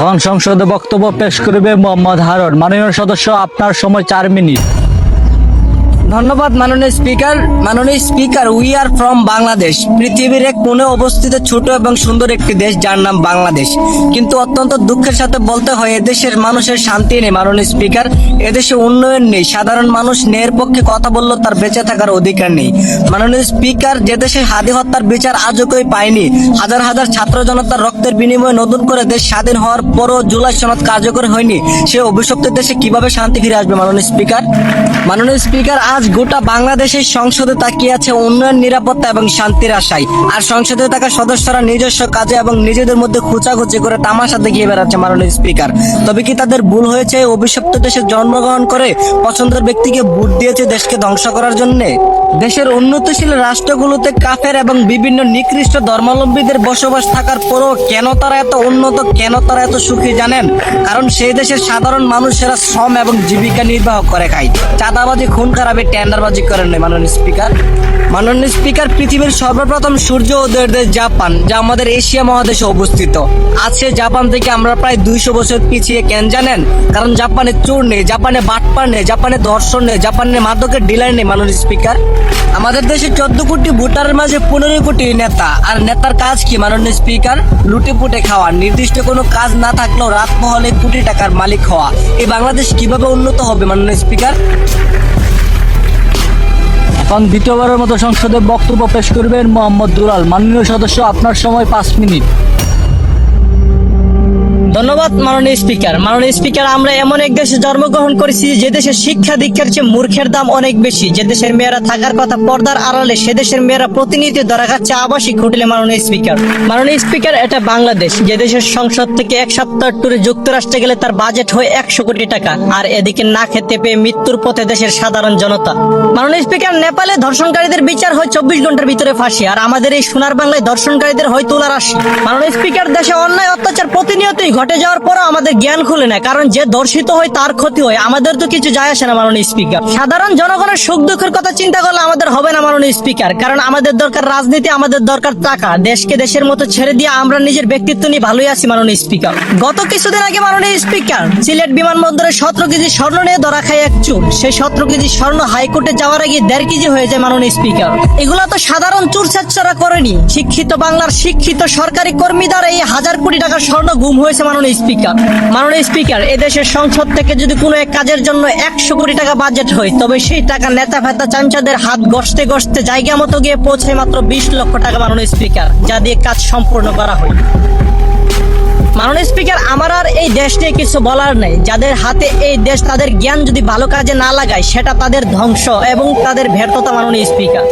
এখন সংসদে বক্তব্য পেশ করবে মোহাম্মদ হারুন। মাননীয় সদস্য, আপনার সময় 4 মিনিট। ধন্যবাদ মাননীয় স্পিকার। মাননীয় speaker, we are from Bangladesh. পৃথিবীর এক কোণে অবস্থিত ছোট এবং সুন্দর একটি দেশ যার নাম বাংলাদেশ। কিন্তু অত্যন্ত দুঃখের সাথে বলতে হয়, এদেশের মানুষের শান্তি নেই মাননীয় স্পিকার। এদেশে উন্নয়ন নেই। সাধারণ মানুষ ন্যায়ের পক্ষে কথা বললেও তার বেঁচে থাকার অধিকার নেই মাননীয় স্পিকার। যে দেশে হাদি হত্যার বিচার আজও কেউ পায়নি, হাজার হাজার ছাত্র জনতার রক্তের বিনিময়ে নতুন করে দেশ স্বাধীন হওয়ার পরও জুলাই সনদ কার্যকর হয়নি, সে অভিশপ্ত দেশে কিভাবে শান্তি ফিরে আসবে মাননীয় স্পিকার? মাননীয় স্পিকার, আজ গোটা বাংলাদেশের সংসদে তাকিয়ে আছে উন্নয়ন, নিরাপত্তা এবং শান্তির আশায়। আর সংসদে থাকা সদস্যরা নিজস্ব কাজে এবং নিজেদের মধ্যে খুচাখুচি করে তামাশা দেখিয়ে বেড়াচ্ছে মাননীয় স্পিকার। তবে কি তাদের ভুল হয়েছে অভিশপ্ত দেশে জন্মগ্রহণ করে পছন্দের ব্যক্তিকে ভোট দিয়েছে দেশকে ধ্বংস করার জন্য? দেশের উন্নতিশীল রাষ্ট্রগুলোতে কাফের এবং বিভিন্ন নিকৃষ্ট ধর্মাবলম্বীদের বসবাস থাকার পরও কেন তারা এত উন্নত, কেন তারা এত সুখী জানেন? কারণ সেই দেশের সাধারণ মানুষেরা শ্রম এবং জীবিকা নির্বাহ করে খায়। চাঁদাবাজি, খুন খারাপি, টেন্ডারবাজি করেন নাই মাননীয় স্পিকার। মাননীয় স্পিকার, পৃথিবীর সর্বপ্রথম সূর্য উদয়ের দেশ জাপান, যা আমাদের এশিয়া মহাদেশে অবস্থিত। আজ সে জাপান থেকে আমরা প্রায় 200 বছর পিছিয়ে কেন জানেন? কারণ জাপানে চোর নেই, জাপানে বাটপার নেই, জাপানে ধর্ষণ নেই, জাপানে মাদকের ডিলার নেই মাননীয় স্পিকার। আমাদের দেশে 14 কোটি ভোটারের মাঝে 15 কোটি নেতা। আর নেতার কাজ কি মাননীয় স্পিকার? লুটে পুটে খাওয়া, নির্দিষ্ট কোনো কাজ না থাকলেও রাত মহলে কোটি টাকার মালিক হওয়া। এই বাংলাদেশ কিভাবে উন্নত হবে মাননীয় স্পিকার? এখন দ্বিতীয়বারের মতো সংসদে বক্তব্য পেশ করবেন মোহাম্মদ দুলাল। মাননীয় সদস্য, আপনার সময় 5 মিনিট। ধন্যবাদ মাননীয় স্পিকার। মাননীয় স্পিকার, আমরা এমন এক দেশে জন্মগ্রহণ করেছি যে দেশের শিক্ষা দীক্ষার চেয়ে মূর্খের দাম অনেক বেশি। যে দেশের মেয়েরা থাকার কথা পর্দার আড়ালে, সে দেশের মেয়েরা প্রতিনিয়ত ধরা খাচ্ছে আবাসিক হোটেলে মাননীয় স্পিকার। মাননীয় স্পিকার, এটা বাংলাদেশ, যে দেশের সংসদ থেকে 1 সপ্তাহ ট্যুরে যুক্তরাষ্ট্রে গেলে তার বাজেট হয় 100 কোটি টাকা। আর এদিকে না খেতে পেয়ে মৃত্যুর পথে দেশের সাধারণ জনতা। মাননীয় স্পিকার, নেপালে ধর্ষণকারীদের বিচার হয় 24 ঘন্টার ভিতরে ফাঁসি। আর আমাদের এই সোনার বাংলায় ধর্ষণকারীদের হয় তোলার আশি। মাননীয় স্পিকার, দেশে অন্যায় অত্যাচার প্রতিনিয়তই ঘটে যাওয়ার পরও আমাদের জ্ঞান খুলে না, কারণ যে ধর্ষিত হয় তার ক্ষতি হয়, আমাদের তো কিছু যায় আসে না মাননীয় স্পিকার। সাধারণ জনগণের সুখ দুঃখের কথা চিন্তা করলে আমাদের হবে না মাননীয় স্পিকার, কারণ আমাদের দরকার রাজনীতি, আমাদের দরকার টাকা। দেশকে দেশের মতো ছেড়ে দিয়ে আমরা নিজের ব্যক্তিত্ব নিয়ে ভালোই আছি মাননীয় স্পিকার। গত কিছুদিন আগে মাননীয় স্পিকার, সিলেট বিমানবন্দরে 17 কেজি স্বর্ণ নিয়ে ধরা খায় এক চোর। সেই 17 কেজি স্বর্ণ হাইকোর্টে যাওয়ার আগে 1.5 কেজি হয়ে যায় মাননীয় স্পিকার। এগুলা তো সাধারণ চোর ছাচ্চারা করেনি, শিক্ষিত বাংলার শিক্ষিত সরকারি কর্মী দ্বারা এই 1000 কোটি টাকার স্বর্ণ গুম হয়েছে মাননীয় স্পিকার। মাননীয় স্পিকার, এদেশের সংসদ থেকে যদি কোনো এক কাজের জন্য 100 কোটি টাকা বাজেট হয়, তবে সেই টাকা নেতা ফেতা চামচাদের হাত ঘষতে ঘষতে জায়গা মতো গিয়ে পৌঁছে মাত্র 20 লক্ষ টাকা মাননীয় স্পিকার, যা দিয়ে কাজ সম্পূর্ণ করা হয়। মাননীয় স্পিকার, আমার আর এই দেশ নিয়ে কিছু বলার নেই। যাদের হাতে এই দেশ, তাদের জ্ঞান যদি ভালো কাজে না লাগায়, সেটা তাদের ধ্বংস এবং তাদের ব্যর্থতা মাননীয় স্পিকার।